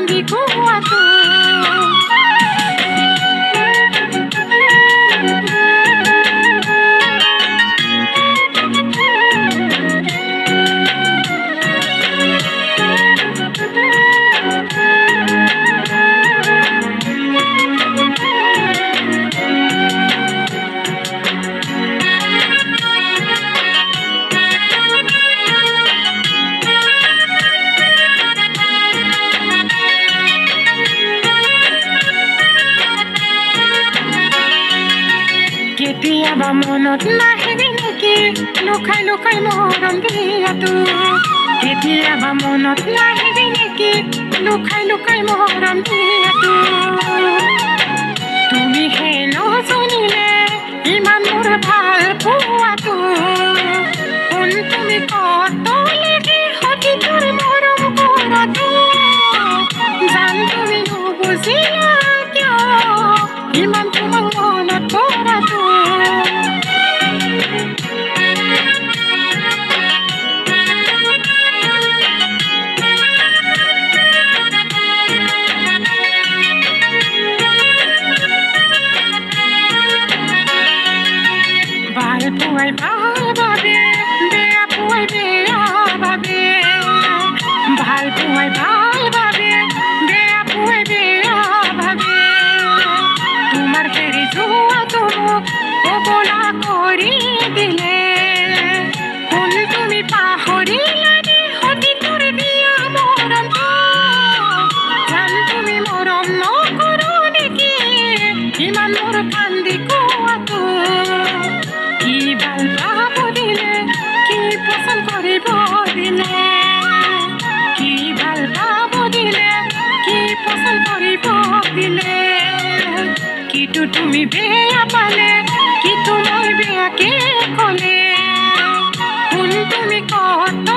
কান্দি কোৱাটো কেতিয়াবা মনত নাহিবি নেকি লুকাই লুকাই মৰম দিয়াটো কেতিয়াবা মনত নাহিবি নেকি লুকাই লুকাই মৰম দিয়াটো তুমি হে নজনিলে ইমান মোৰ ভাল পোৱাটো কোন তুমি কত লাগি হতি তোৰ মৰম কৰাটো জান তুমি নুবুজিলা কিয় ইমান তোমাক মনত কৰাটো ভাল পোৱাই ভাল বাবে বেয়া পোৱাই বেয়া বাবে ভাল পোৱাই ভাল বাবে বেয়া পোৱাই বেয়া বাবে তোমাৰ হেৰি যোৱাটো মোক কবলা কৰি দিলে কোন তুমি পাহৰিলা নে হতি তোৰ দিয়া মৰমটো জান তুমি মৰম নকৰো নেকি ইমান মোৰ কান্দি কোৱাটো কি ভাল পাব দিলে কি পচন্দ কৰিব দিলে কি ভাল পাব দিলে কি পচন্দ কৰিব দিলে কিটো তুমি বেয়া পালে কিটো মই বেয়াকে ক'লে কোন তুমি কত